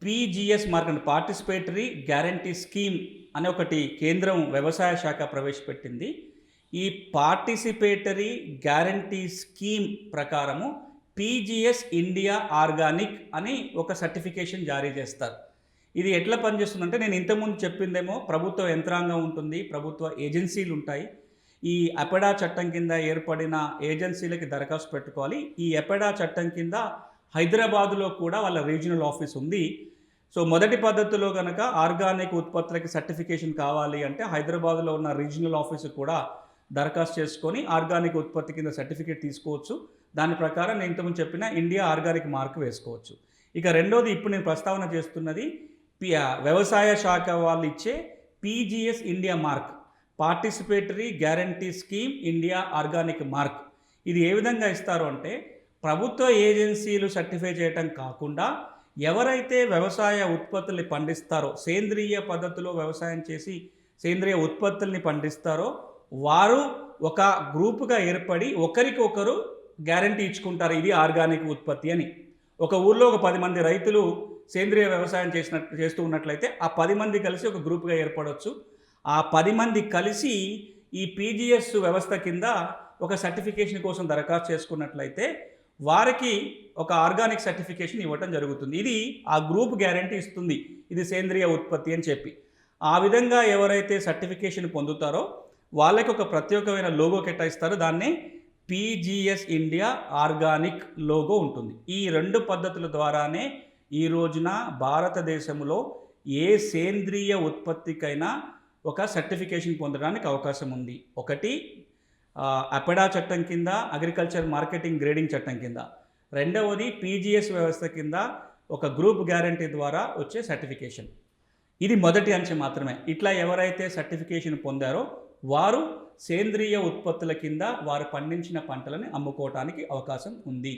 PGS mark అంటే participatory guarantee scheme అనే ఒకటి కేంద్రం వ్యవసాయ శాఖ ప్రవేశపెట్టింది. ఈ పార్టిసిపేటరీ గ్యారంటీ స్కీమ్ ప్రకారము పీజీఎస్ ఇండియా ఆర్గానిక్ అని ఒక సర్టిఫికేషన్ జారీ చేస్తారు. ఇది ఎట్లా పనిచేస్తుందంటే, నేను ఇంతకుముందు చెప్పిందేమో ప్రభుత్వ యంత్రాంగం ఉంటుంది, ప్రభుత్వ ఏజెన్సీలు ఉంటాయి. ఈ అపెడా చట్టం కింద ఏర్పడిన ఏజెన్సీలకి దరఖాస్తు పెట్టుకోవాలి. ఈ అపెడా చట్టం కింద హైదరాబాదులో కూడా వాళ్ళ రీజనల్ ఆఫీస్ ఉంది. సో మొదటి పద్ధతిలో కనుక ఆర్గానిక్ ఉత్పత్తులకి సర్టిఫికేషన్ కావాలి అంటే హైదరాబాదులో ఉన్న రీజనల్ ఆఫీసు కూడా దరఖాస్తు చేసుకొని ఆర్గానిక్ ఉత్పత్తి కింద సర్టిఫికేట్ తీసుకోవచ్చు. దాని ప్రకారం నేను ఇంతకుముందు చెప్పిన ఇండియా ఆర్గానిక్ మార్క్ వేసుకోవచ్చు. ఇక రెండోది ఇప్పుడు నేను ప్రస్తావన చేస్తున్నది వ్యవసాయ శాఖ వాళ్ళు ఇచ్చే PGS India mark, participatory guarantee scheme India organic mark. ఇది ఏ విధంగా ఇస్తారు అంటే, ప్రభుత్వ ఏజెన్సీలు సర్టిఫై చేయటం కాకుండా ఎవరైతే వ్యవసాయ ఉత్పత్తుల్ని పండిస్తారో, సేంద్రియ పద్ధతిలో వ్యవసాయం చేసి సేంద్రియ ఉత్పత్తుల్ని పండిస్తారో వారు ఒక గ్రూపుగా ఏర్పడి ఒకరికొకరు గ్యారంటీ ఇచ్చుకుంటారు ఇది ఆర్గానిక్ ఉత్పత్తి అని. ఒక ఊర్లో ఒక 10 మంది రైతులు సేంద్రియ వ్యవసాయం చేస్తూ ఉన్నట్లయితే ఆ 10 మంది కలిసి ఒక గ్రూప్గా ఏర్పడవచ్చు. ఆ 10 మంది కలిసి ఈ పీజీఎస్ వ్యవస్థ కింద ఒక సర్టిఫికేషన్ కోసం దరఖాస్తు చేసుకున్నట్లయితే వారికి ఒక ఆర్గానిక్ సర్టిఫికేషన్ ఇవ్వటం జరుగుతుంది. ఇది ఆ గ్రూప్ గ్యారంటీ ఇస్తుంది, ఇది సేంద్రియ ఉత్పత్తి అని చెప్పి. ఆ విధంగా ఎవరైతే సర్టిఫికేషన్ పొందుతారో వాళ్ళకి ఒక ప్రత్యేకమైన లోగో కేటాయిస్తారు. దాన్నే పీజీఎస్ ఇండియా ఆర్గానిక్ లోగో ఉంటుంది. ఈ 2 పద్ధతుల ద్వారానే ఈ రోజున భారతదేశంలో ఏ సేంద్రియ ఉత్పత్తికైనా ఒక సర్టిఫికేషన్ పొందడానికి అవకాశం ఉంది. ఒకటి అపెడా చట్టం కింద, అగ్రికల్చర్ మార్కెటింగ్ గ్రేడింగ్ చట్టం కింద. రెండవది పీజీఎస్ వ్యవస్థ కింద ఒక గ్రూప్ గ్యారంటీ ద్వారా వచ్చే సర్టిఫికేషన్. ఇది మొదటి అంచె మాత్రమే. ఇట్లా ఎవరైతే సర్టిఫికేషన్ పొందారో వారు సేంద్రియ ఉత్పత్తుల కింద వారు పండించిన పంటలను అమ్ముకోవటానికి అవకాశం ఉంది.